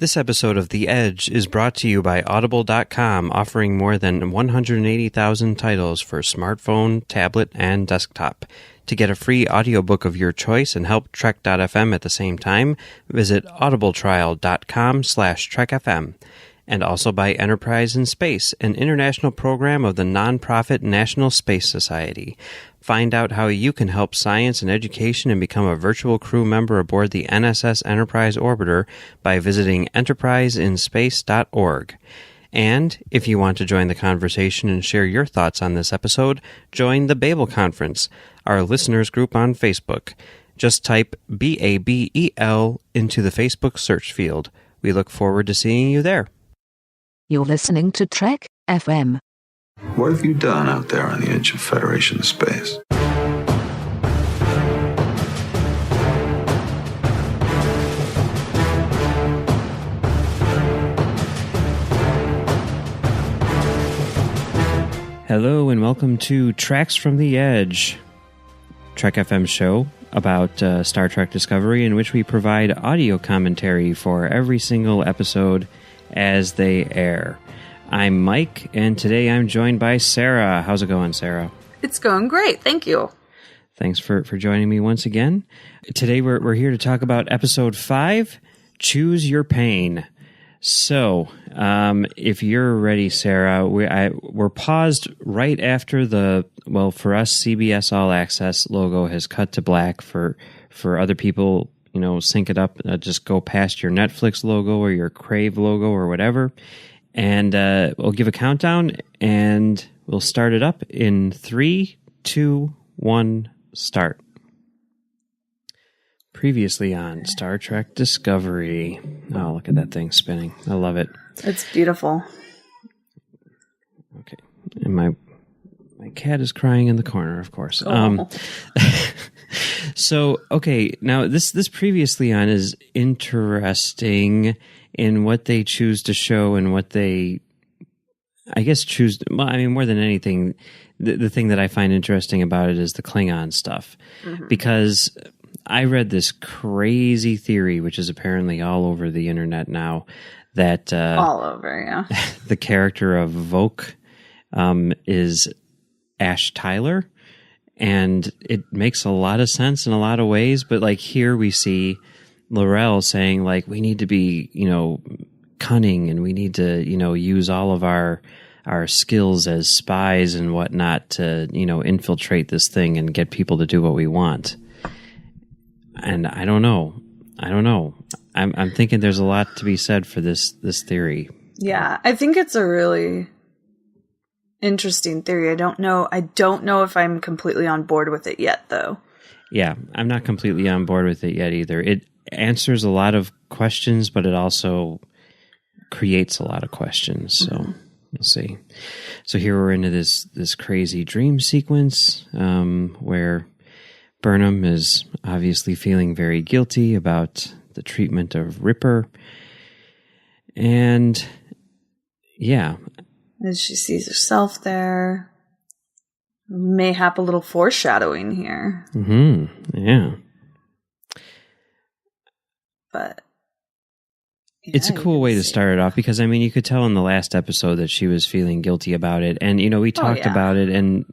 This episode of The Edge is brought to you by Audible.com, offering more than 180,000 titles for smartphone, tablet, and desktop. To get a free audiobook of your choice and help Trek.fm at the same time, visit audibletrial.com/trekfm. And also by Enterprise in Space, an international program of the nonprofit National Space Society. Find out how you can help science and education and become a virtual crew member aboard the NSS Enterprise Orbiter by visiting enterpriseinspace.org. And if you want to join the conversation and share your thoughts on this episode, join the Babel Conference, our listeners group on Facebook. Just type BABEL into the Facebook search field. We look forward to seeing you there. You're listening to Trek FM. What have you done out there on the edge of Federation space? Hello and welcome to Tracks from the Edge, Trek FM show about Star Trek Discovery, in which we provide audio commentary for every single episode as they air. I'm Mike, and today I'm joined by Sarah. How's it going, Sarah? It's going great, thank you. Thanks for joining me once again. Today we're here to talk about Episode 5, Choose Your Pain. So, if you're ready, Sarah, we're paused right after for us, CBS All Access logo has cut to black. For other people, sync it up, just go past your Netflix logo or your Crave logo or whatever. And we'll give a countdown, and we'll start it up in 3, 2, 1, start. Previously on Star Trek Discovery. Oh, look at that thing spinning. I love it. It's beautiful. Okay. And my cat is crying in the corner, of course. Oh. So, okay, now this previously on is interesting in what they choose to show and what they, I guess, choose. Well, I mean, more than anything, the thing that I find interesting about it is the Klingon stuff. Mm-hmm. Because I read this crazy theory, which is apparently all over the internet now, that all over, yeah. The character of Voq is Ash Tyler, and it makes a lot of sense in a lot of ways. But like here, we see L'Rell saying like we need to be cunning, and we need to use all of our skills as spies and whatnot to infiltrate this thing and get people to do what we want. And I don't know. I'm thinking there's a lot to be said for this theory. Yeah, I think it's a really interesting theory. I don't know if I'm completely on board with it yet, though. Yeah, I'm not completely on board with it yet either. It answers a lot of questions, but it also creates a lot of questions. So we'll see. So here we're into this crazy dream sequence where Burnham is obviously feeling very guilty about the treatment of Ripper. And yeah. As she sees herself there. Mayhap a little foreshadowing here. Mm-hmm. Yeah. But yeah, it's a cool way to start it off because, I mean, you could tell in the last episode that she was feeling guilty about it. And, we talked about it and,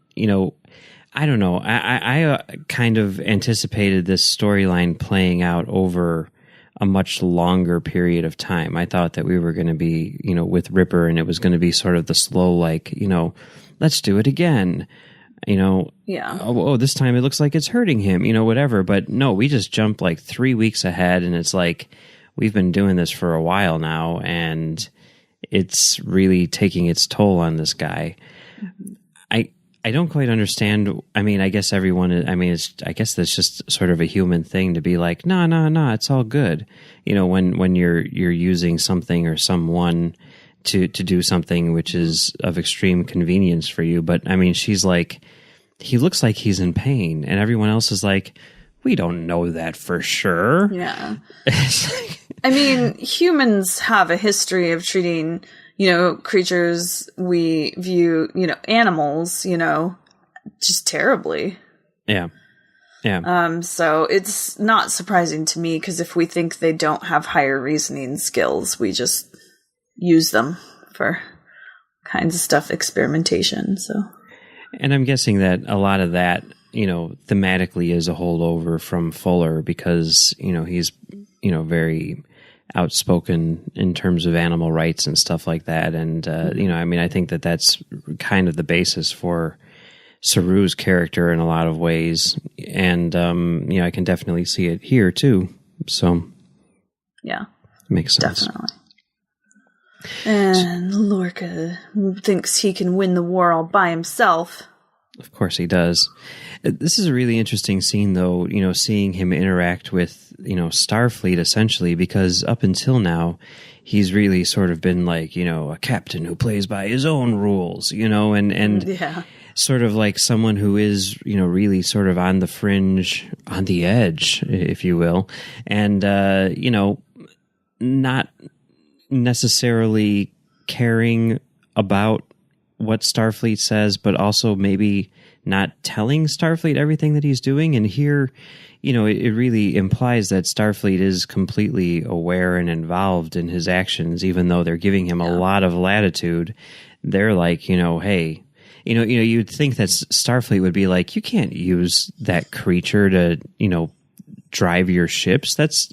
I don't know. I kind of anticipated this storyline playing out over a much longer period of time. I thought that we were going to be, with Ripper, and it was going to be sort of the slow, let's do it again. Yeah. Oh, this time it looks like it's hurting him, whatever. But no, we just jumped like 3 weeks ahead, and it's like we've been doing this for a while now, and it's really taking its toll on this guy. I don't quite understand. I mean, I guess I guess that's just sort of a human thing to be like, no, it's all good. When you're using something or someone to do something which is of extreme convenience for you. But I mean, she's like, he looks like he's in pain, and everyone else is like, we don't know that for sure. Yeah. I mean, humans have a history of treating creatures we view, animals, just terribly. Yeah. Yeah. So it's not surprising to me, because if we think they don't have higher reasoning skills, we just use them for kinds of stuff, experimentation. So, and I'm guessing that a lot of that, thematically is a holdover from Fuller, because, he's, very outspoken in terms of animal rights and stuff like that. And, I think that that's kind of the basis for Saru's character in a lot of ways. And, I can definitely see it here too. So, yeah, makes sense. Definitely. And Lorca thinks he can win the war all by himself. Of course he does. This is a really interesting scene, though, seeing him interact with, Starfleet, essentially, because up until now, he's really sort of been like, a captain who plays by his own rules, and yeah. Sort of like someone who is, really sort of on the fringe, on the edge, if you will, and, not necessarily caring about what Starfleet says, but also maybe not telling Starfleet everything that he's doing. And here, it really implies that Starfleet is completely aware and involved in his actions, even though they're giving him a lot of latitude. They're like, hey, you'd think that Starfleet would be like, you can't use that creature to, drive your ships. That's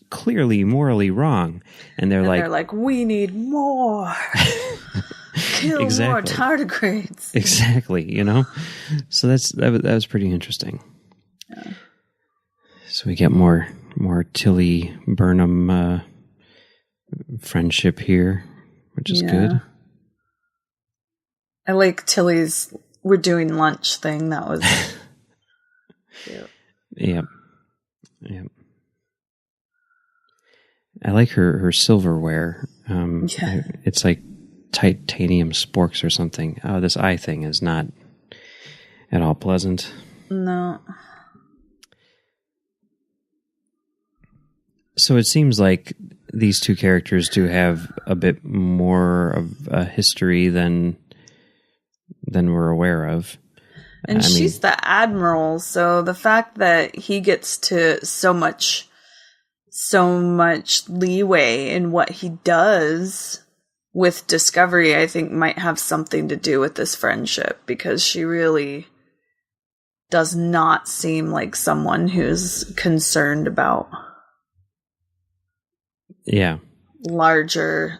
clearly morally wrong. And they're like, we need more. Kill more tardigrades. Exactly, So that was pretty interesting. Yeah. So we get more Tilly Burnham friendship here, which is good. I like Tilly's "we're doing lunch" thing. That was cute. Yep. I like her silverware. It's like titanium sporks or something. Oh, this eye thing is not at all pleasant. No. So it seems like these two characters do have a bit more of a history than we're aware of. And she's the admiral, so the fact that he gets to so much leeway in what he does with Discovery, I think might have something to do with this friendship, because she really does not seem like someone who's concerned about larger,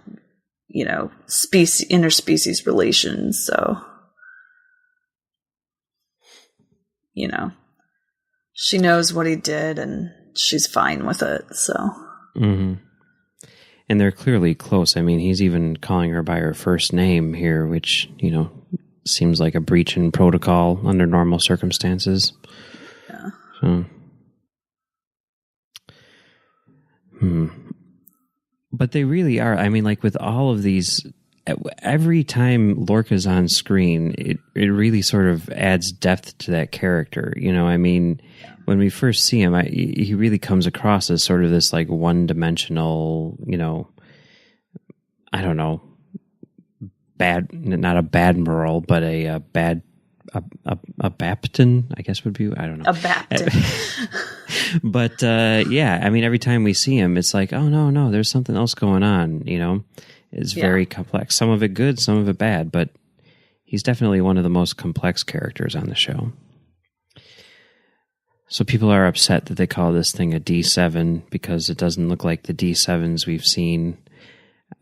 interspecies relations. So, she knows what he did and she's fine with it. So, mm-hmm. And they're clearly close. I mean, he's even calling her by her first name here, which, seems like a breach in protocol under normal circumstances. Yeah. So, But they really are. I mean, like with all of these, every time Lorca's on screen, it really sort of adds depth to that character. When we first see him, he really comes across as sort of this like one-dimensional, I don't know, not a bad moral, but a Baptin, I guess would be, I don't know. A Baptin. But, every time we see him, it's like, oh, no, there's something else going on, It's very complex. Some of it good, some of it bad, but he's definitely one of the most complex characters on the show. So people are upset that they call this thing a D7 because it doesn't look like the D7s we've seen.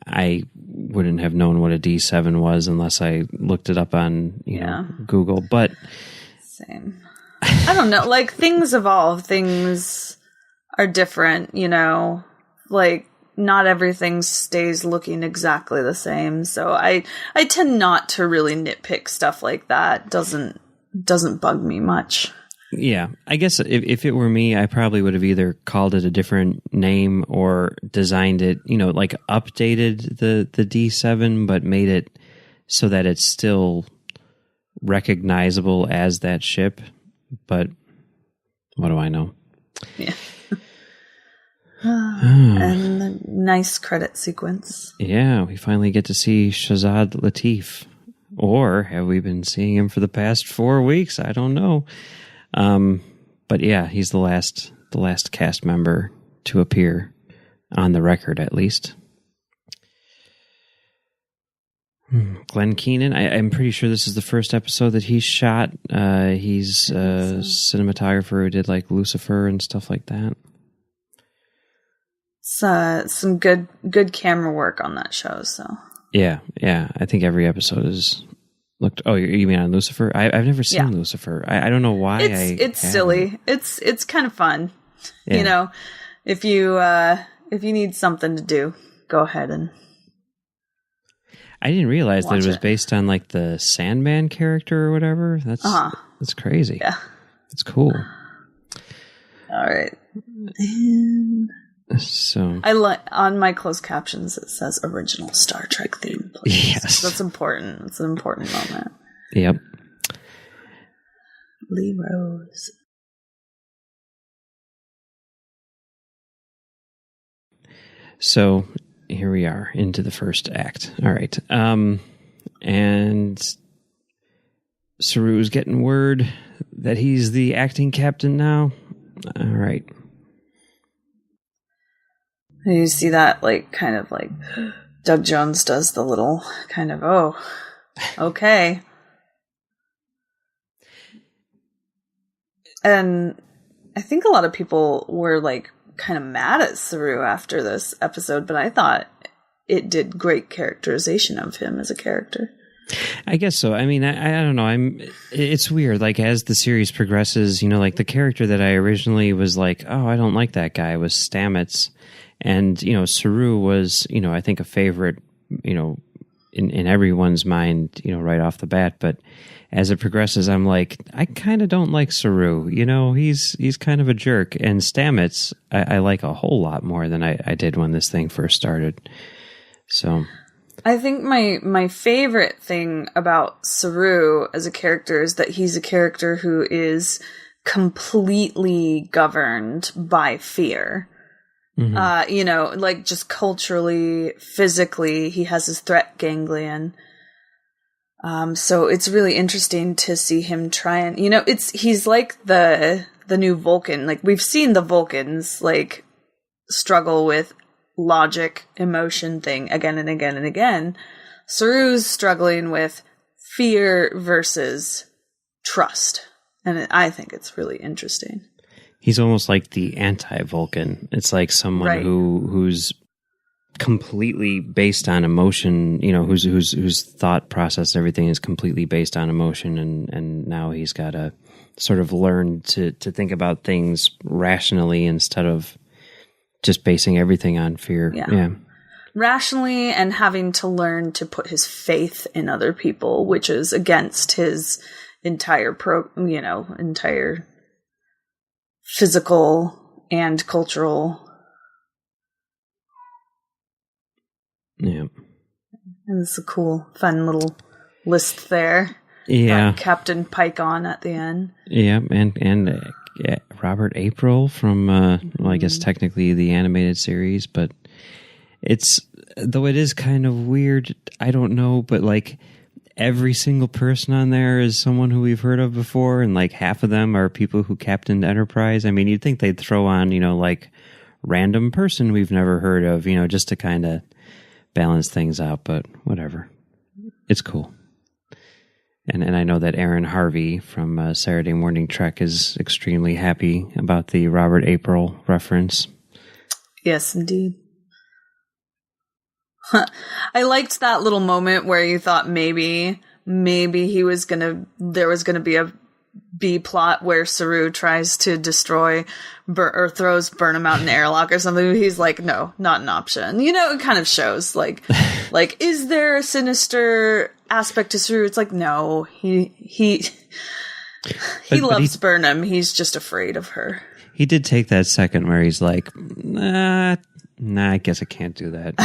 I wouldn't have known what a D7 was unless I looked it up on Google. But same. I don't know. Like, things evolve. Things are different, Like, not everything stays looking exactly the same. So I tend not to really nitpick stuff like that. Doesn't bug me much. Yeah, I guess if it were me, I probably would have either called it a different name or designed it, like updated the D7, but made it so that it's still recognizable as that ship. But what do I know? Yeah. And the nice credit sequence. Yeah, we finally get to see Shazad Latif. Or have we been seeing him for the past 4 weeks? I don't know. But yeah, he's the last cast member to appear on the record, at least. Glenn Keenan, I'm pretty sure this is the first episode that he shot. He's a cinematographer who did like Lucifer and stuff like that. Some good camera work on that show. So yeah. I think every episode is looked. Oh, you mean on Lucifer? I've never seen Lucifer. I don't know why. It's silly. It's kind of fun. Yeah. You know, if you need something to do, go ahead and. I didn't realize that it was based on like the Sandman character or whatever. That's crazy. Yeah, it's cool. All right. And so I on my closed captions it says original Star Trek theme. Please. Yes, that's important. It's an important moment. Yep. Lee Rose. So here we are into the first act. All right. And Saru's getting word that he's the acting captain now. All right. You see that, like, kind of like Doug Jones does the little kind of, oh, okay. And I think a lot of people were like kind of mad at Saru after this episode, but I thought it did great characterization of him as a character. I guess so. I mean, I don't know. It's weird. Like as the series progresses, you know, like the character that I originally was like, oh, I don't like that guy was Stamets. And, you know, Saru was, you know, I think a favorite, you know, in everyone's mind, you know, right off the bat. But as it progresses, I'm like, I kind of don't like Saru. You know, he's kind of a jerk. And Stamets, I like a whole lot more than I did when this thing first started. So I think my favorite thing about Saru as a character is that he's a character who is completely governed by fear. Mm-hmm. You know, like just culturally, physically, he has his threat ganglion. So it's really interesting to see him try and, you know, he's like the new Vulcan. Like we've seen the Vulcans like struggle with logic, emotion thing again and again and again. Saru's struggling with fear versus trust. And I think it's really interesting. He's almost like the anti-Vulcan. It's like someone who's completely based on emotion, you know, whose thought process, everything is completely based on emotion, and now he's got to sort of learn to think about things rationally instead of just basing everything on fear. Yeah. Rationally, and having to learn to put his faith in other people, which is against his entire entire physical and cultural. Yeah. And it's a cool, fun little list there. Yeah. Captain Pike on at the end. Yeah, and Robert April from, well, I guess technically the animated series, but though it is kind of weird, I don't know, but like every single person on there is someone who we've heard of before, and like half of them are people who captained Enterprise. I mean, you'd think they'd throw on, you know, like random person we've never heard of, you know, just to kind of balance things out, but whatever. It's cool. And I know that Aaron Harvey from Saturday Morning Trek is extremely happy about the Robert April reference. Yes, indeed. I liked that little moment where you thought maybe there was gonna be a B plot where Saru tries to destroy or throws Burnham out in an airlock or something. He's like, no, not an option. You know, it kind of shows like is there a sinister aspect to Saru? It's like, no, he loves Burnham. He's just afraid of her. He did take that second where he's like, nah, I guess I can't do that.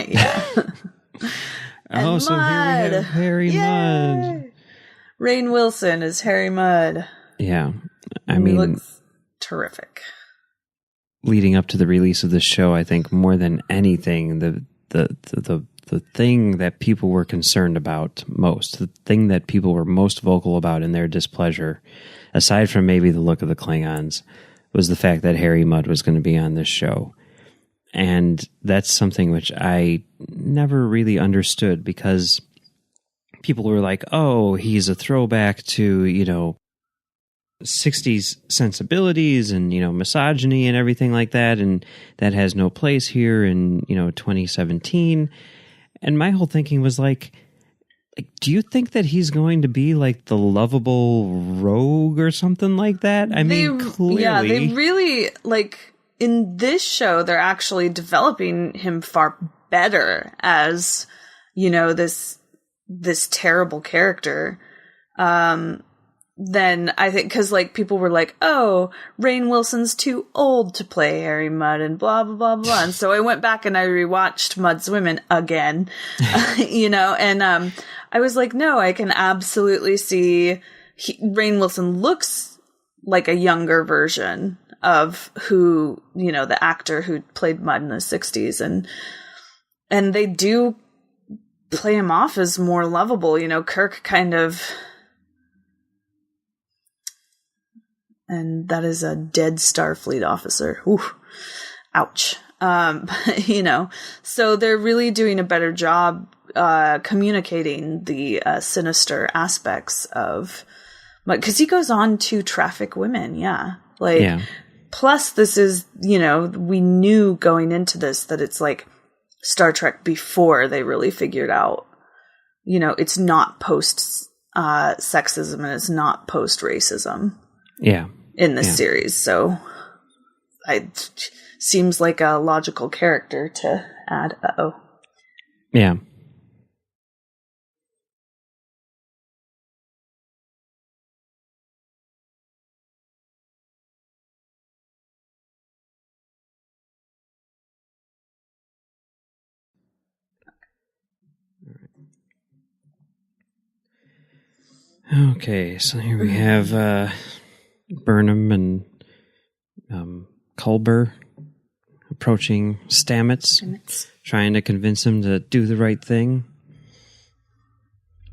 Yeah. Oh, so here we have Harry Mudd. Rainn Wilson is Harry Mudd. Yeah. I mean, he looks terrific. Leading up to the release of this show, I think more than anything, the thing that people were concerned about most, the thing that people were most vocal about in their displeasure aside from maybe the look of the Klingons, was the fact that Harry Mudd was going to be on this show. And that's something which I never really understood, because people were like, oh, he's a throwback to, 60s sensibilities and, misogyny and everything like that. And that has no place here in, 2017. And my whole thinking was like, do you think that he's going to be like the lovable rogue or something like that? I mean, clearly. Yeah, they really, in this show, they're actually developing him far better as, this terrible character. Then I think, because people were like, oh, Rainn Wilson's too old to play Harry Mudd and blah, blah, blah, blah. And so I went back and I rewatched Mudd's Women again, and I was like, no, I can absolutely see Rainn Wilson looks like a younger version of who, the actor who played Mudd in the 60s. And they do play him off as more lovable. Kirk kind of... And that is a dead Starfleet officer. Ooh, ouch. So they're really doing a better job communicating the sinister aspects of, because he goes on to traffic women. Yeah. Plus this is, we knew going into this that it's like Star Trek before they really figured out, it's not post sexism and it's not post racism. Yeah. In this series. So it seems like a logical character to add. Uh-oh. Yeah. Okay, so here we have Burnham and Culber approaching Stamets, trying to convince him to do the right thing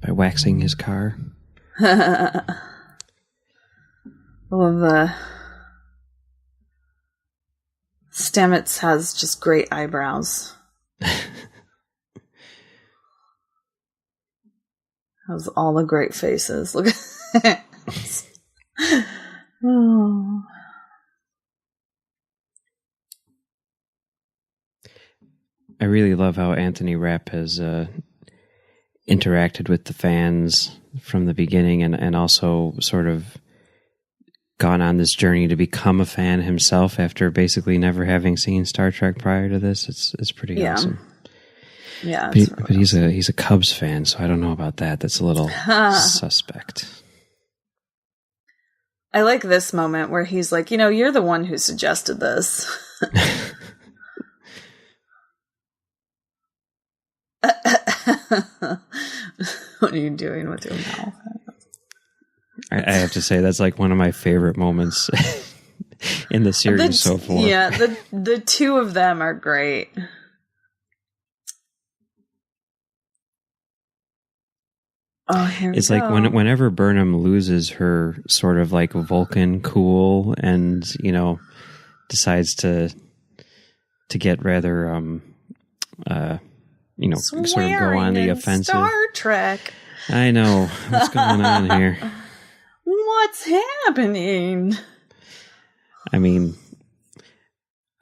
by waxing his car. Well, Stamets has just great eyebrows. Has all the great faces. Look at oh. I really love how Anthony Rapp has interacted with the fans from the beginning, and also sort of gone on this journey to become a fan himself after basically never having seen Star Trek prior to this. It's pretty awesome. Yeah, but he's a Cubs fan, so I don't know about that. That's a little suspect. I like this moment where he's like, you're the one who suggested this. What are you doing with your mouth? I have to say, that's like one of my favorite moments in the series so far. Yeah, the two of them are great. Oh, here it's we like go. Whenever Burnham loses her sort of like Vulcan cool and, decides to get rather, sort of go on the offensive. Star Trek. I know. What's going on here? What's happening? I mean,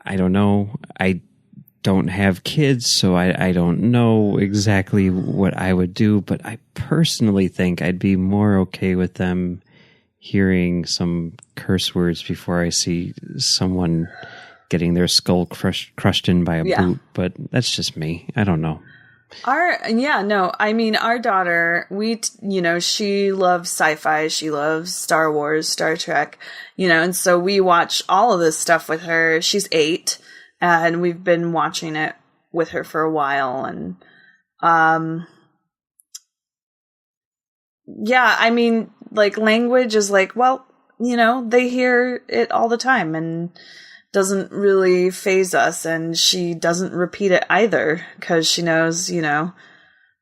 I don't know. I don't have kids, so I don't know exactly what I would do, but I personally think I'd be more okay with them hearing some curse words before I see someone getting their skull crushed in by a boot. But that's just me. I don't know. Our daughter, she loves sci-fi. She loves Star Wars, Star Trek, and so we watch all of this stuff with her. She's 8. And we've been watching it with her for a while. And, language is like, well, they hear it all the time and doesn't really faze us. And she doesn't repeat it either because she knows,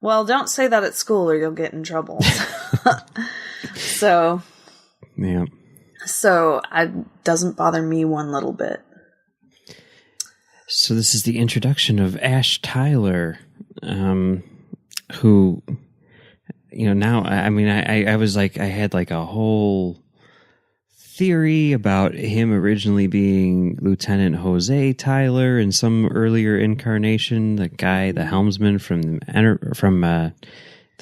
well, don't say that at school or you'll get in trouble. So. Yeah. So it doesn't bother me one little bit. So this is the introduction of Ash Tyler, who, now, I was like, I had like a whole theory about him originally being Lieutenant Jose Tyler in some earlier incarnation, the guy, the helmsman from the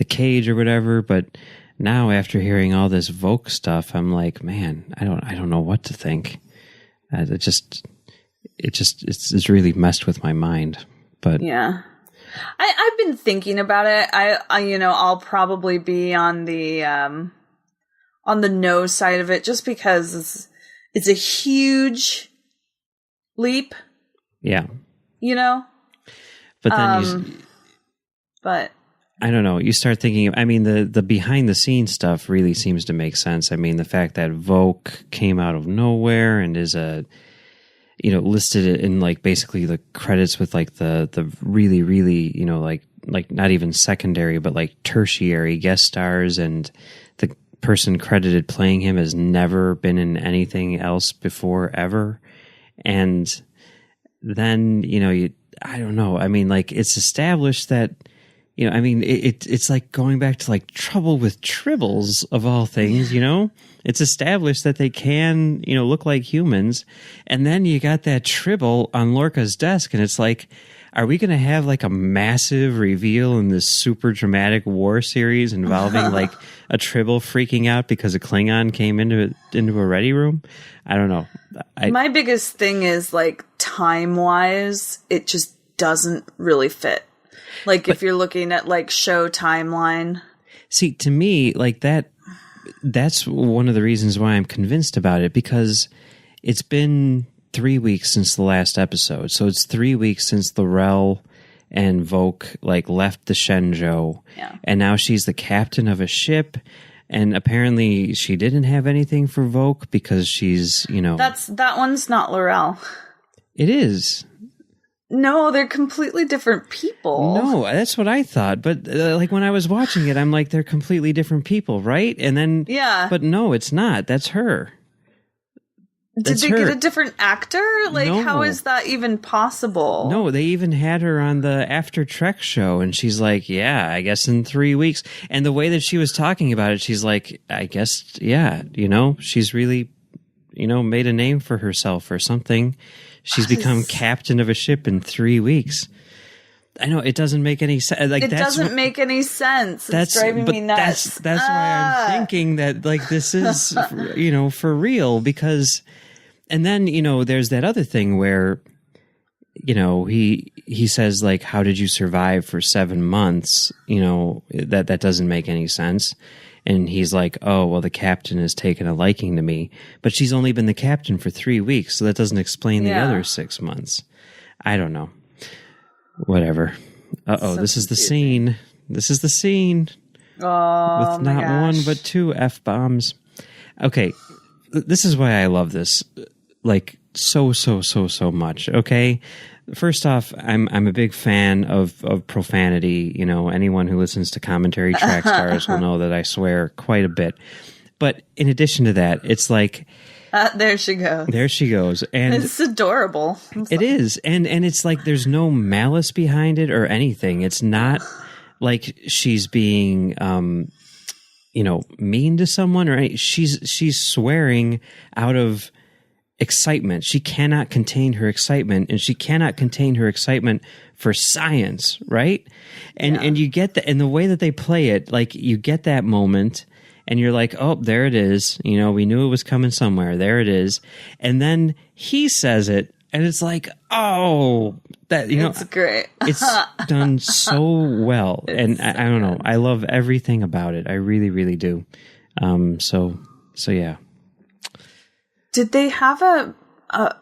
Cage or whatever. But now, after hearing all this Vogue stuff, I'm like, man, I don't know what to think. It's really messed with my mind. But yeah, I've been thinking about it. I'll probably be on the no side of it, just because it's a huge leap. Yeah. But then but I don't know. You start thinking, the behind the scenes stuff really seems to make sense. I mean, the fact that Vogue came out of nowhere and is listed in like basically the credits with like the really, really, like not even secondary, but like tertiary guest stars, and the person credited playing him has never been in anything else before ever. And then, I don't know. I mean, like, it's established that, it's like going back to like Trouble with Tribbles of all things, It's established that they can, look like humans. And then you got that Tribble on Lorca's desk, and it's like, are we going to have like a massive reveal in this super dramatic war series involving like a Tribble freaking out because a Klingon came into a ready room? I don't know. My biggest thing is like time-wise, it just doesn't really fit. Like, if you're looking at like show timeline. See, to me, like that's one of the reasons why I'm convinced about it, because it's been 3 weeks since the last episode. So it's 3 weeks since Laurel and Vogue like left the Shenzhou. Yeah. And now she's the captain of a ship. And apparently she didn't have anything for Vogue because she's, That one's not Laurel. It is. No, they're completely different people. No, that's what I thought. But like when I was watching it, I'm like, they're completely different people, right? And then, yeah. But no, it's not. That's her. Did they get a different actor? Like, No. How is that even possible? No, they even had her on the After Trek show, and she's like, yeah, I guess in 3 weeks. And the way that she was talking about it, she's like, I guess, yeah, she's really, made a name for herself or something. She's become captain of a ship in 3 weeks. I know, it doesn't make any sense. Like, it doesn't make any sense. It's driving me nuts. That's why I'm thinking that, like, this is, for real, because... And then, there's that other thing where, he says, like, how did you survive for 7 months? That doesn't make any sense. And he's like, oh, well, the captain has taken a liking to me. But she's only been the captain for 3 weeks, so that doesn't explain the other 6 months. I don't know. Whatever. Uh-oh, this is the scene. This is the scene. Oh, with not one, but 2 F-bombs. Okay, this is why I love this. Like, so much, okay? First off, I'm a big fan of profanity. Anyone who listens to Commentary Track Stars will know that I swear quite a bit. But in addition to that, it's like... there she goes. There she goes. And it's adorable. It is. And it's like there's no malice behind it or anything. It's not like she's being... mean to someone or she's swearing out of excitement. She cannot contain her excitement, and she cannot contain her excitement for science, right? And you get that, and the way that they play it, like, you get that moment and you're like, oh, there it is. We knew it was coming somewhere. There it is. And then he says it, and it's like, oh, that, it's great. It's done so well. And I don't know. I love everything about it. I really, really do. So yeah. Did they have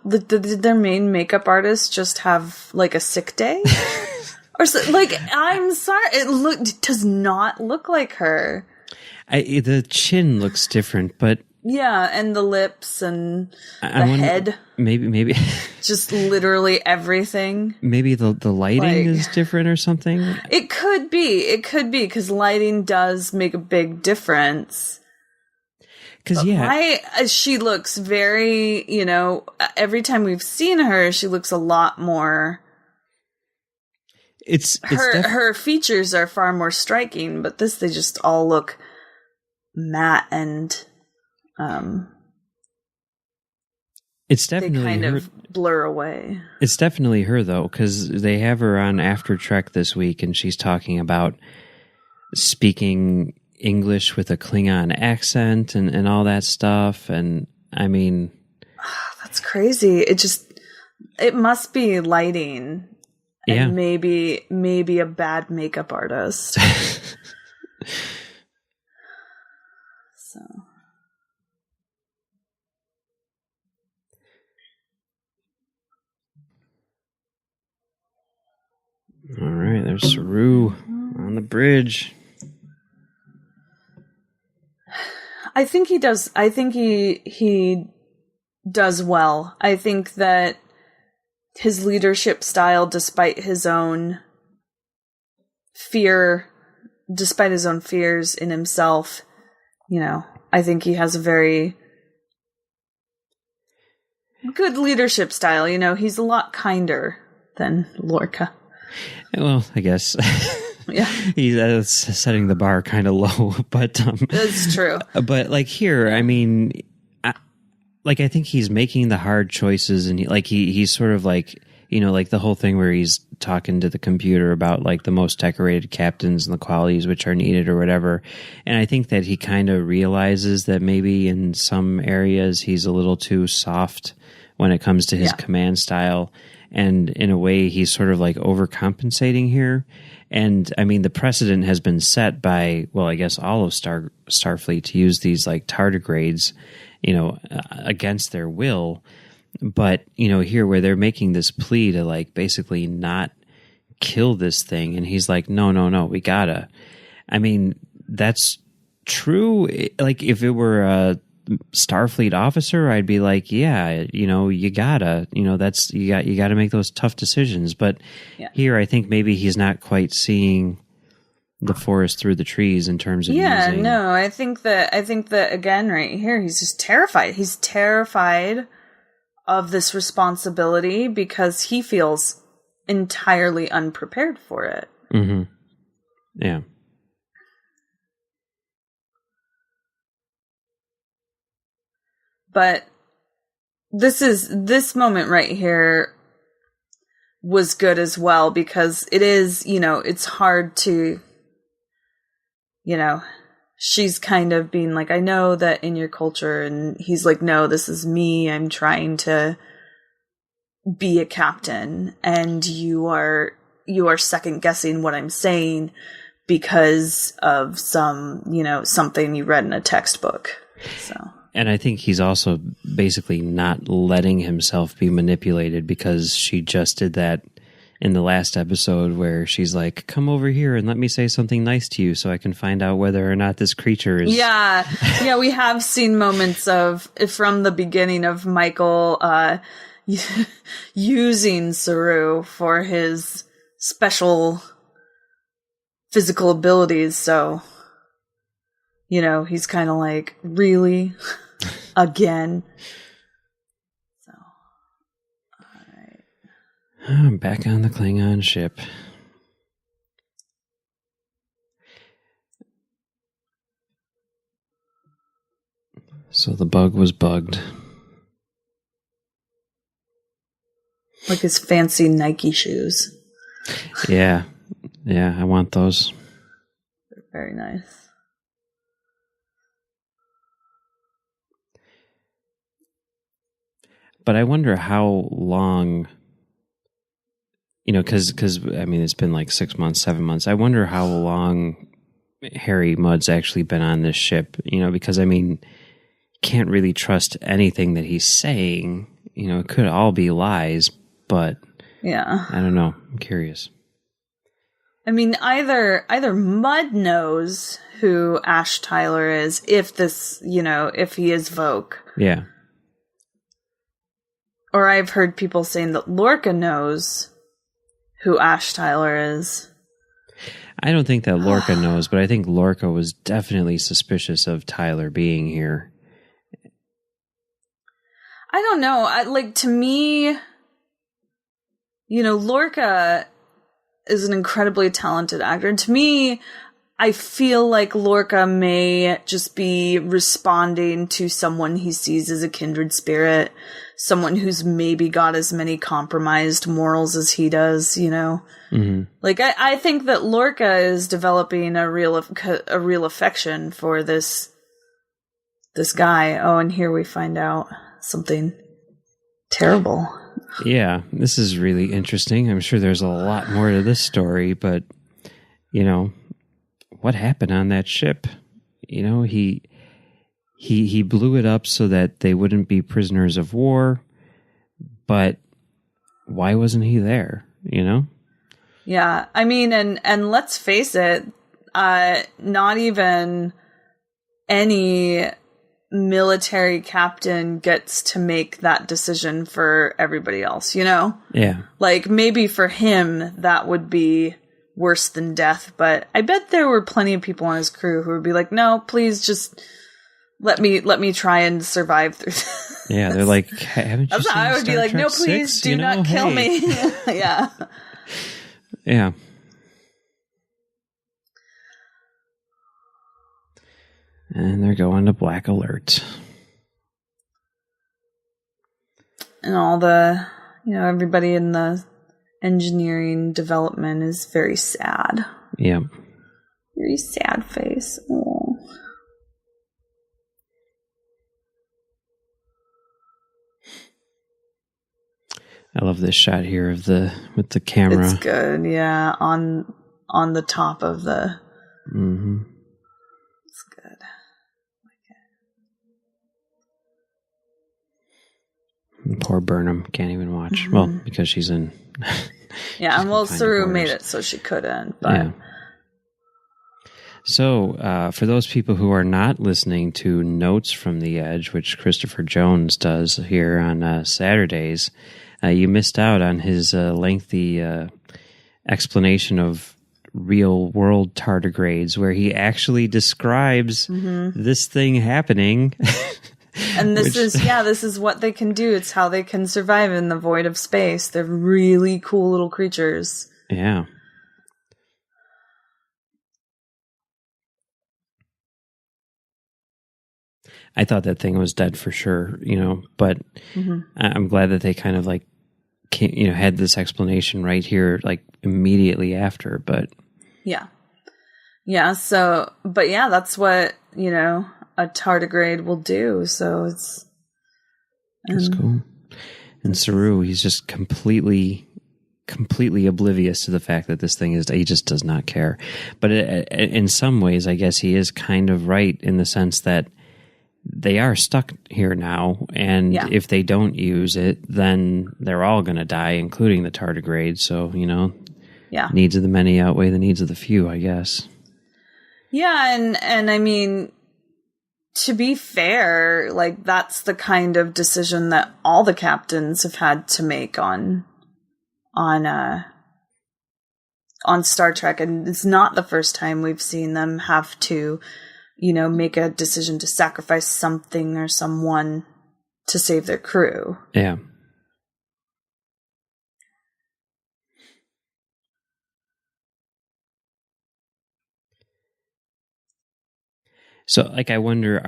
did their main makeup artist just have like a sick day? Or so, like, I'm sorry. It does not look like her. The chin looks different, but yeah, and the lips and the head. Maybe just literally everything. Maybe the lighting is different or something. It could be because lighting does make a big difference. Because, she looks very, every time we've seen her, she looks a lot more. Her features are far more striking, but they just all look matte and it's definitely they kind of blur away. It's definitely her, though, because they have her on After Trek this week, and she's talking about speaking English with a Klingon accent and all that stuff. And I mean, that's crazy. It must be lighting. And maybe a bad makeup artist. So. All right, there's Saru on the bridge. I think he does. I think he does well. I think that his leadership style, despite his own fears in himself, I think he has a very good leadership style. He's a lot kinder than Lorca. Well, I guess. Yeah. He's setting the bar kind of low, but that's true. But like here, I mean, I think he's making the hard choices, and he's sort of like, like the whole thing where he's talking to the computer about like the most decorated captains and the qualities which are needed or whatever. And I think that he kind of realizes that maybe in some areas he's a little too soft when it comes to his command style. And in a way, he's sort of like overcompensating here. And I mean, the precedent has been set by, well, I guess all of Starfleet to use these like tardigrades, against their will. But, here where they're making this plea to like basically not kill this thing. And he's like, no, we gotta. I mean, that's true. Like if it were a Starfleet officer, I'd be like, yeah, you gotta, you gotta make those tough decisions. But here, I think maybe he's not quite seeing the forest through the trees in terms of using. No, I think that again, right here, he's just terrified. He's terrified of this responsibility because he feels entirely unprepared for it. Mm-hmm. Yeah. But this moment right here was good as well because it is, it's hard to, she's kind of being like, I know that in your culture, and he's like, no, this is me. I'm trying to be a captain, and you are second guessing what I'm saying because of some, something you read in a textbook. So. And I think he's also basically not letting himself be manipulated because she just did that in the last episode where she's like, come over here and let me say something nice to you so I can find out whether or not this creature is... Yeah, we have seen moments from the beginning of Michael using Saru for his special physical abilities, so... he's kind of like, really? Again? So, alright. I'm back on the Klingon ship. So the bug was bugged. Like his fancy Nike shoes. Yeah, I want those. They're very nice. But I wonder how long, because I mean, it's been like 6 months, 7 months. I wonder how long Harry Mudd's actually been on this ship, because I mean, can't really trust anything that he's saying. It could all be lies, but yeah, I don't know. I'm curious. I mean, either Mudd knows who Ash Tyler is, if he is Voq. Yeah. Or I've heard people saying that Lorca knows who Ash Tyler is. I don't think that Lorca knows, but I think Lorca was definitely suspicious of Tyler being here. I don't know. To me, Lorca is an incredibly talented actor. And to me, I feel like Lorca may just be responding to someone he sees as a kindred spirit, someone who's maybe got as many compromised morals as he does, Mm-hmm. I think that Lorca is developing a real affection for this guy. Oh, and here we find out something terrible. Yeah, this is really interesting. I'm sure there's a lot more to this story, but, what happened on that ship? He blew it up so that they wouldn't be prisoners of war, but why wasn't he there, Yeah, I mean, and let's face it, not even any military captain gets to make that decision for everybody else, Yeah. Maybe for him that would be worse than death, but I bet there were plenty of people on his crew who would be like, no, please just let me try and survive through this. Yeah, they're like, haven't you That's seen how I would Star be like, Trek no, please 6? do not kill me. Yeah. Yeah. And they're going to black alert. And all the, everybody in the engineering development is very sad. Yep. Very sad face. Oh. I love this shot here with the camera. It's good, yeah. On the top of the. Mm-hmm. It's good. Poor Burnham can't even watch. Mm-hmm. Well, because she's in. Yeah, and Saru made it so she couldn't. But. Yeah. So, for those people who are not listening to Notes from the Edge, which Christopher Jones does here on Saturdays, you missed out on his lengthy explanation of real-world tardigrades, where he actually describes this thing happening. And this is what they can do. It's how they can survive in the void of space. They're really cool little creatures. Yeah. I thought that thing was dead for sure, but I'm glad that they kind of had this explanation right here, immediately after, but. Yeah. Yeah. So, but yeah, that's what, a tardigrade will do. So it's. That's cool. And Saru, he's just completely oblivious to the fact that this thing he just does not care. But in some ways, I guess he is kind of right in the sense that they are stuck here now, and if they don't use it, then they're all going to die, including the tardigrade. So, needs of the many outweigh the needs of the few, I guess. Yeah, and I mean, to be fair, that's the kind of decision that all the captains have had to make on Star Trek, and it's not the first time we've seen them have to make a decision to sacrifice something or someone to save their crew. Yeah. So, I wonder,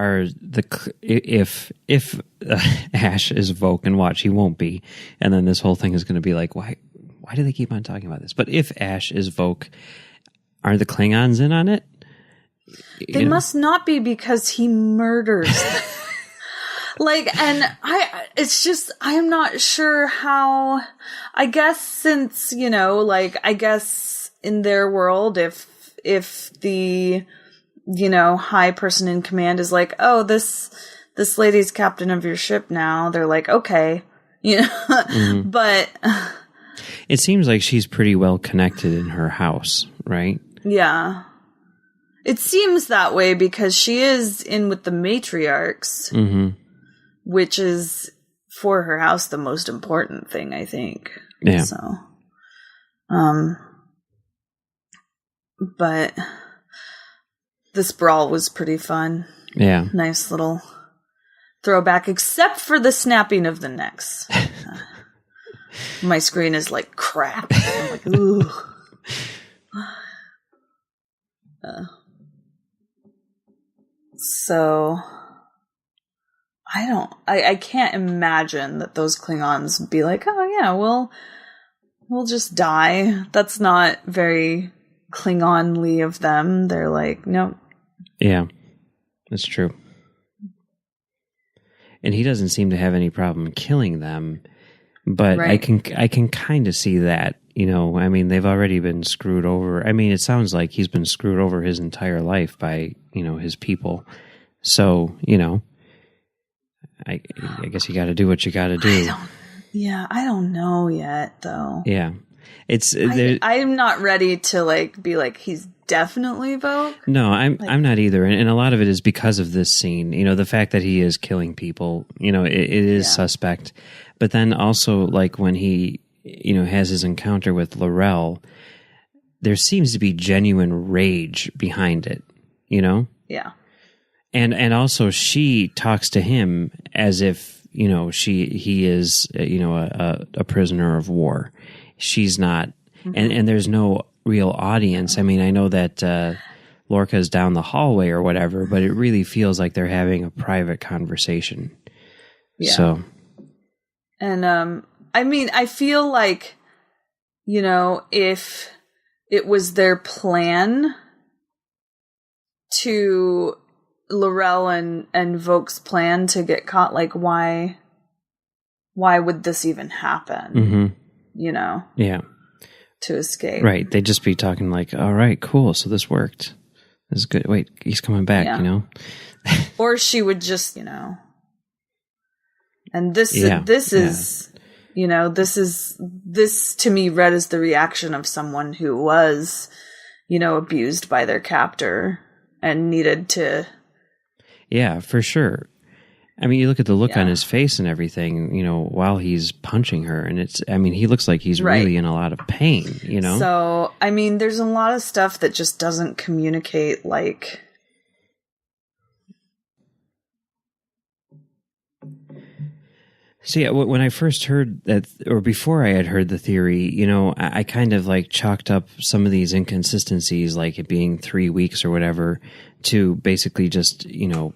if Ash is Voq, and watch, he won't be, and then this whole thing is going to be like, why do they keep on talking about this? But if Ash is Voq, are the Klingons in on it? They must not be, because he murders them. I'm not sure how, I guess since, I guess in their world, if the, high person in command is like, oh, this lady's captain of your ship now, they're like, okay, but. It seems like she's pretty well connected in her house, right? Yeah. It seems that way because she is in with the matriarchs, which is, for her house, the most important thing, I think. Yeah. So, but this brawl was pretty fun. Yeah. Nice little throwback, except for the snapping of the necks. My screen is like crap. I'm like, ooh. So I can't imagine that those Klingons would be like, oh yeah, we'll just die. That's not very Klingon-ly of them. They're like, nope. Yeah, that's true. And he doesn't seem to have any problem killing them, but right. I can kind of see that. You know, I mean, they've already been screwed over. I mean, it sounds like he's been screwed over his entire life by, you know, his people. So, you know, I guess you got to do what you got to do. I don't know yet, though. Yeah. I'm not ready to be like, he's definitely Vogue. No, I'm not either. And a lot of it is because of this scene. You know, the fact that he is killing people, you know, it is suspect. But then also, like, when he, you know, has his encounter with Laurel, there seems to be genuine rage behind it, you know? Yeah. And also she talks to him as if, you know, he is, you know, a prisoner of war. She's not, and there's no real audience. I mean, I know that Lorca's down the hallway or whatever, but it really feels like they're having a private conversation. Yeah. So. And, I mean, I feel like, you know, if it was their plan to Laurel and Voke's plan to get caught, like, why would this even happen? Mm-hmm. You know? Yeah. To escape. Right. They'd just be talking like, all right, cool. So this worked. This is good. Wait, he's coming back, you know? Or she would just, you know. And this is, you know, this to me read as the reaction of someone who was, you know, abused by their captor and needed to. Yeah, for sure. I mean, you look at the look on his face and everything, you know, while he's punching her, and he looks like he's really in a lot of pain, you know? So, I mean, there's a lot of stuff that just doesn't communicate, like. So, yeah, when I first heard that, or before I had heard the theory, you know, I kind of like chalked up some of these inconsistencies, like it being 3 weeks or whatever, to basically just, you know,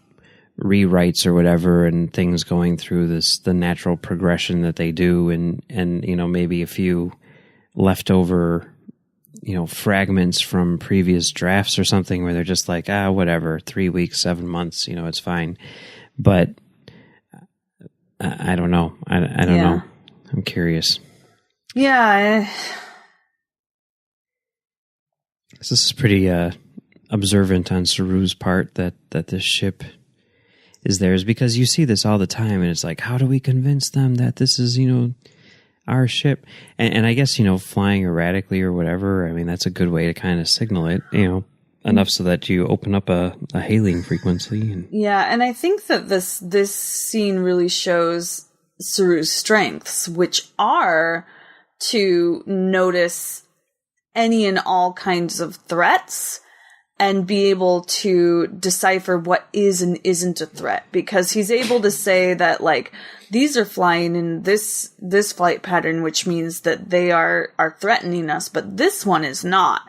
rewrites or whatever, and things going through the natural progression that they do, and you know, maybe a few leftover, you know, fragments from previous drafts or something where they're just like, whatever, 3 weeks, 7 months, you know, it's fine. But I don't know. I don't know. I'm curious. Yeah. This is pretty observant on Saru's part that this ship is theirs, because you see this all the time, and it's like, how do we convince them that this is, you know, our ship? And I guess, you know, flying erratically or whatever, I mean, that's a good way to kind of signal it, you know, enough so that you open up a hailing frequency. And I think that this scene really shows Saru's strengths, which are to notice any and all kinds of threats and be able to decipher what is and isn't a threat, because he's able to say that, like, these are flying in this flight pattern, which means that they are threatening us, but this one is not.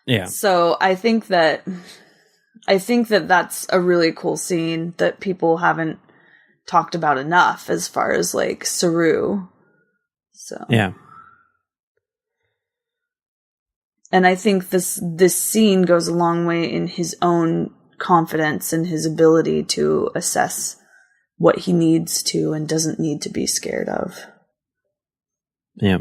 Yeah. So I think that that's a really cool scene that people haven't talked about enough as far as, like, Saru. So yeah. And I think this scene goes a long way in his own confidence and his ability to assess what he needs to and doesn't need to be scared of. Yeah.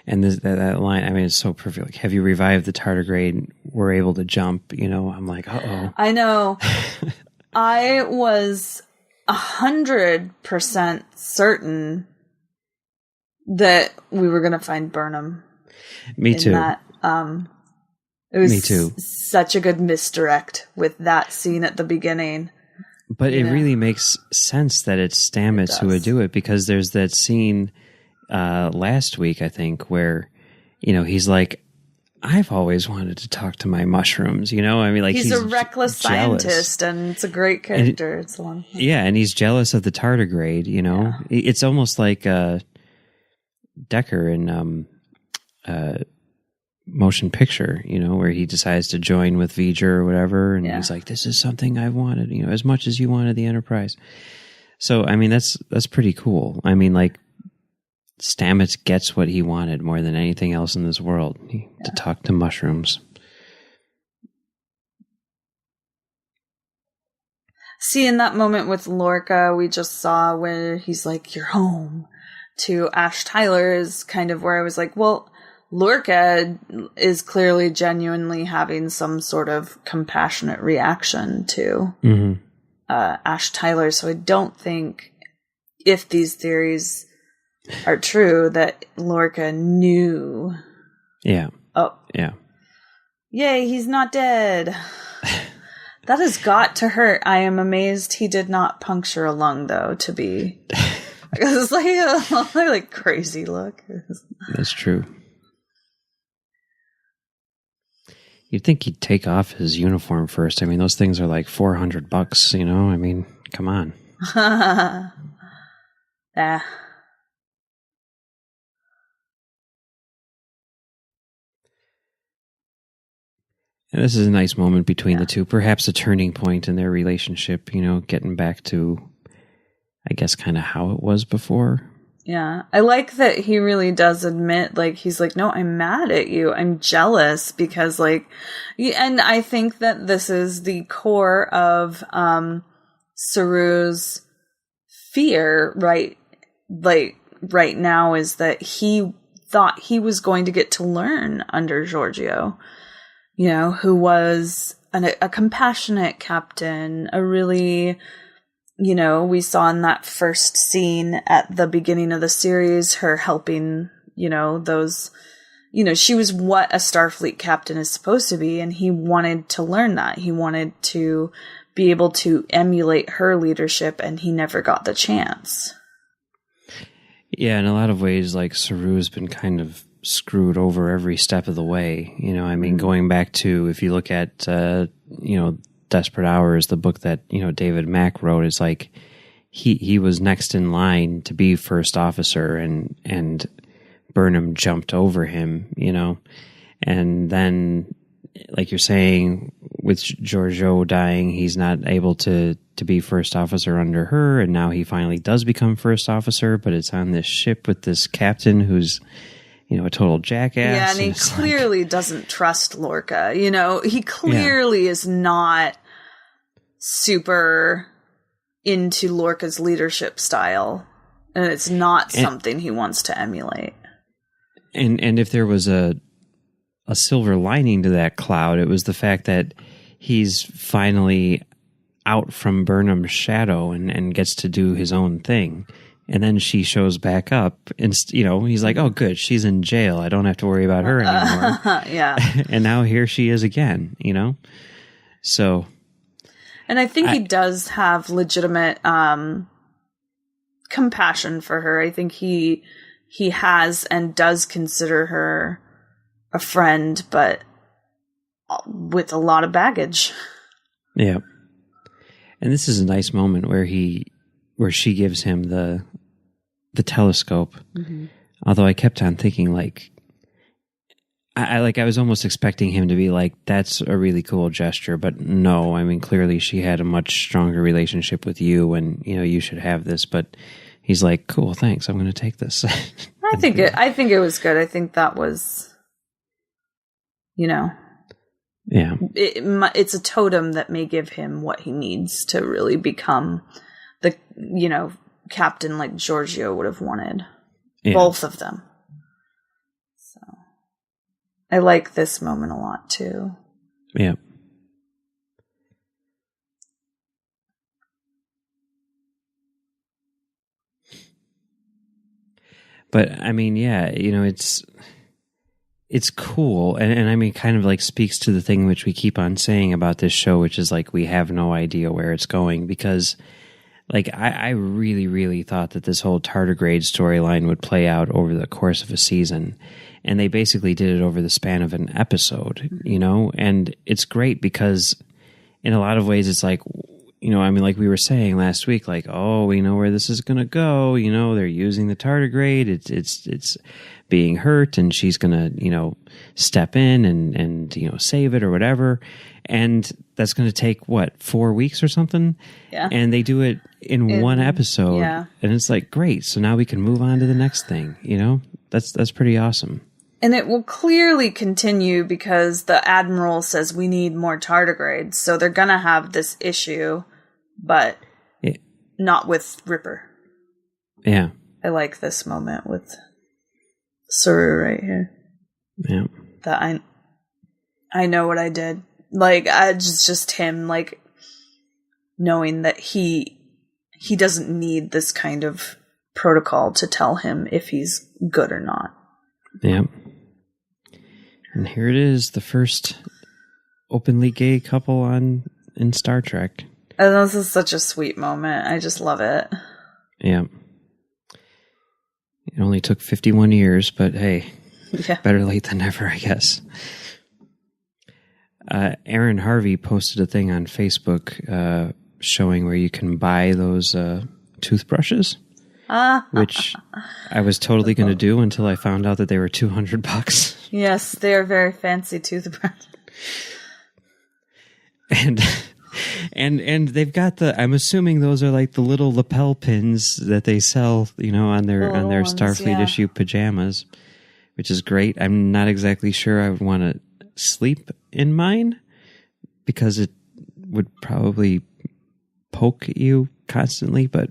And that line, I mean, it's so perfect. Like, have you revived the tardigrade? We're able to jump, you know? I'm like, uh-oh. I know. I was 100% certain that we were going to find Burnham. Me too. That, it was Me too. Such a good misdirect with that scene at the beginning. But it really makes sense that it's Stamets who would do it, because there's that scene last week, I think, where, you know, he's like, I've always wanted to talk to my mushrooms, you know? I mean, like, he's a reckless jealous. scientist, and it's a great character. It's a lot. Yeah, and he's jealous of the tardigrade, you know? Yeah. It's almost like Decker in Motion Picture, you know, where he decides to join with V'ger or whatever, and he's like, this is something I've wanted, you know, as much as you wanted the Enterprise. So, I mean, that's pretty cool. I mean, like, Stamets gets what he wanted more than anything else in this world, to talk to mushrooms. See, in that moment with Lorca, we just saw where he's like, you're home, to Ash Tyler is kind of where I was like, well, Lorca is clearly genuinely having some sort of compassionate reaction to Ash Tyler. So I don't think, if these theories are true, that Lorca knew. Yeah. Oh. Yeah. Yay, he's not dead. That has got to hurt. I am amazed he did not puncture a lung, though, to be... It's like a like crazy look. That's true. You'd think he'd take off his uniform first. I mean, those things are like $400, you know? I mean, come on. Yeah. And this is a nice moment between the two. Perhaps a turning point in their relationship, you know, getting back to, I guess, kind of how it was before. Yeah. I like that he really does admit, like, he's like, no, I'm mad at you. I'm jealous because, like, and I think that this is the core of Saru's fear, right? Like, right now, is that he thought he was going to get to learn under Giorgio, you know, who was a compassionate captain, a really, you know, we saw in that first scene at the beginning of the series, her helping, you know, those, you know, she was what a Starfleet captain is supposed to be. And he wanted to learn that. He wanted to be able to emulate her leadership, and he never got the chance. Yeah, in a lot of ways, like, Saru's been kind of screwed over every step of the way. You know, I mean, going back to, if you look at, you know, Desperate Hours, the book that, you know, David Mack wrote, is like, he was next in line to be first officer, and Burnham jumped over him, you know, and then, like you're saying, with Giorgio dying, he's not able to be first officer under her, and now he finally does become first officer, but it's on this ship with this captain who's, you know, a total jackass. Yeah, and he clearly doesn't trust Lorca. You know, he clearly is not super into Lorca's leadership style, and it's not something he wants to emulate. And if there was a silver lining to that cloud, it was the fact that he's finally out from Burnham's shadow and gets to do his own thing. And then she shows back up, and, you know, he's like, oh, good, she's in jail. I don't have to worry about her anymore. Yeah. And now here she is again, you know? So. And I think he does have legitimate compassion for her. I think he has and does consider her a friend, but with a lot of baggage. Yeah. And this is a nice moment where she gives him the telescope. Mm-hmm. Although I kept on thinking, like, I was almost expecting him to be like, that's a really cool gesture, but no, I mean, clearly she had a much stronger relationship with you, and, you know, you should have this. But he's like, cool, thanks, I'm going to take this. I think it was good. I think that was, you know, yeah, it's a totem that may give him what he needs to really become the, you know, captain like Giorgio would have wanted. Yeah. Both of them. So I like this moment a lot too. Yeah. But I mean, yeah, you know, it's cool, and I mean, kind of like speaks to the thing which we keep on saying about this show, which is like, we have no idea where it's going, because like, I really, really thought that this whole tardigrade storyline would play out over the course of a season. and they basically did it over the span of an episode, and it's great because in a lot of ways it's like, like we were saying last week, like, oh, we know where this is going to go. They're using the tardigrade. It's being hurt, and she's going to, step in and save it or whatever. And that's going to take 4 weeks or something. Yeah. And they do it in one episode. Yeah. And it's like, great. So now we can move on to the next thing. That's pretty awesome. And it will clearly continue because the Admiral says we need more tardigrades. So they're going to have this issue, but not with Ripper. Yeah. I like this moment with Saru right here. Yeah. That I know what I did. Like, just him, like, knowing that he doesn't need this kind of protocol to tell him if he's good or not. Yeah. And here it is, the first openly gay couple in Star Trek. And this is such a sweet moment. I just love it. Yeah. It only took 51 years, but hey, better late than never, I guess. Aaron Harvey posted a thing on Facebook showing where you can buy those toothbrushes, which I was totally going to do until I found out that they were $200. Yes, they are very fancy toothbrushes. And they've got I'm assuming those are like the little lapel pins that they sell, on their Starfleet issue pajamas, which is great. I'm not exactly sure I would want to sleep in mine because it would probably poke you constantly, but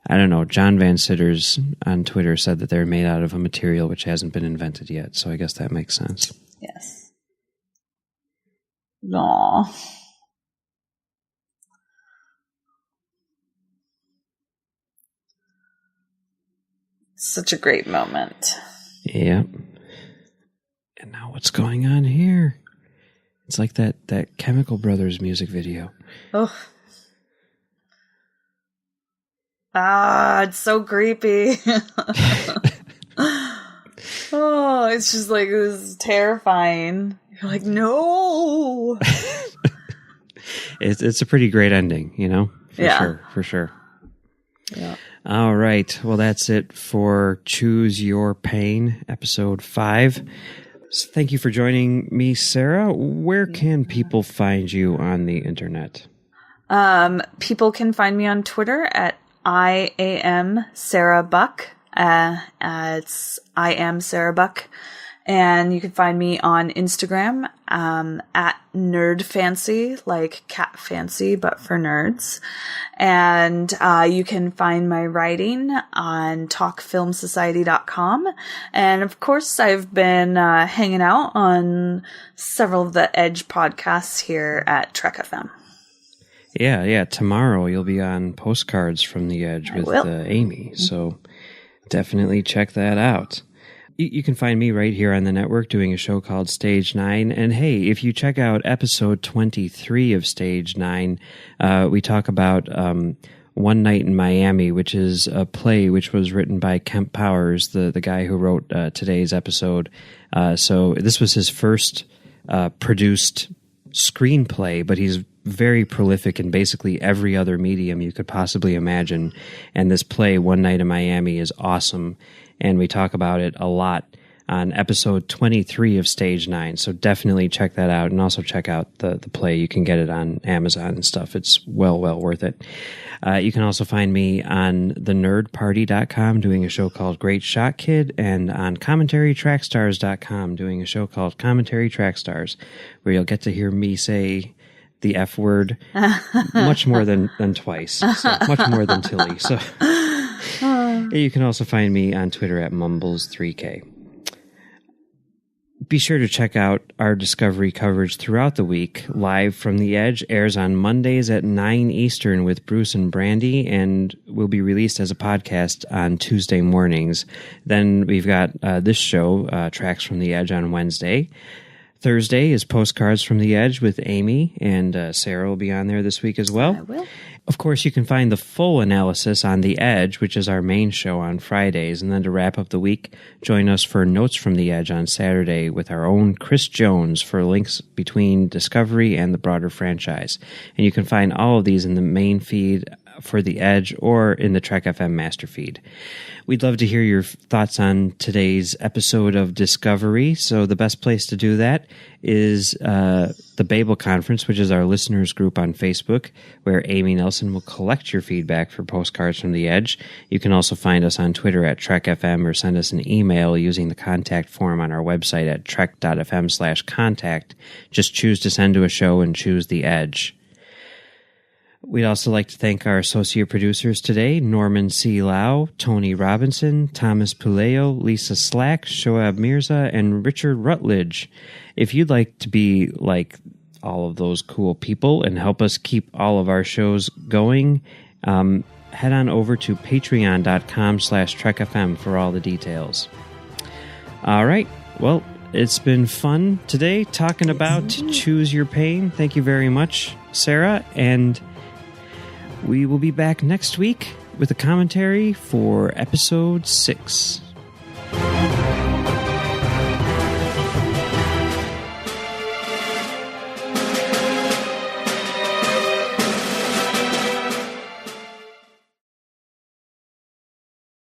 I don't know. John Van Sitters on Twitter said that they're made out of a material which hasn't been invented yet, so I guess that makes sense. Yes. Aww. Such a great moment. Yeah. And now what's going on here? It's like that Chemical Brothers music video. Oh. It's so creepy. Oh, it's just like, this is terrifying. You're like, no. It's a pretty great ending, For sure. Yeah. All right. Well, that's it for Choose Your Pain, episode 5. So thank you for joining me, Sarah. Where can people find you on the internet? People can find me on Twitter at I am Sarah Buck. It's I am Sarah Buck. And you can find me on Instagram at Nerd Fancy, like cat fancy, but for nerds. And you can find my writing on talkfilmsociety.com. And of course, I've been hanging out on several of the Edge podcasts here at Trek FM. Yeah. Tomorrow you'll be on Postcards from the Edge with Amy. So definitely check that out. You can find me right here on the network doing a show called Stage 9. And hey, if you check out episode 23 of Stage 9, we talk about One Night in Miami, which is a play which was written by Kemp Powers, the guy who wrote today's episode. So this was his first produced screenplay, but he's very prolific in basically every other medium you could possibly imagine. And this play, One Night in Miami, is awesome. And we talk about it a lot on episode 23 of Stage 9. So definitely check that out. And also check out the play. You can get it on Amazon and stuff. It's well worth it. You can also find me on thenerdparty.com doing a show called Great Shot Kid, and on commentarytrackstars.com doing a show called Commentary Track Stars, where you'll get to hear me say the F word much more than twice. So much more than Tilly. So you can also find me on Twitter at Mumbles3K. Be sure to check out our Discovery coverage throughout the week. Live from the Edge airs on Mondays at 9 Eastern with Bruce and Brandy, and will be released as a podcast on Tuesday mornings. Then we've got this show, Tracks from the Edge, on Wednesday. Thursday is Postcards from the Edge with Amy, and Sarah will be on there this week as well. I will. Of course, you can find the full analysis on The Edge, which is our main show on Fridays. And then to wrap up the week, join us for Notes from the Edge on Saturday with our own Chris Jones for links between Discovery and the broader franchise. And you can find all of these in the main feed for The Edge or in the Trek FM master feed. We'd love to hear your thoughts on today's episode of Discovery. So the best place to do that is the Babel Conference, which is our listeners group on Facebook, where Amy Nelson will collect your feedback for Postcards from the Edge. You can also find us on Twitter at TrekFM or send us an email using the contact form on our website at trek.fm/contact. Just choose to send to a show and choose The Edge. We'd also like to thank our associate producers today, Norman C. Lau, Tony Robinson, Thomas Puleo, Lisa Slack, Shoaib Mirza, and Richard Rutledge. If you'd like to be like all of those cool people and help us keep all of our shows going, head on over to patreon.com/trekfm for all the details. All right. Well, it's been fun today talking about Choose Your Pain. Thank you very much, Sarah. And we will be back next week with a commentary for episode 6.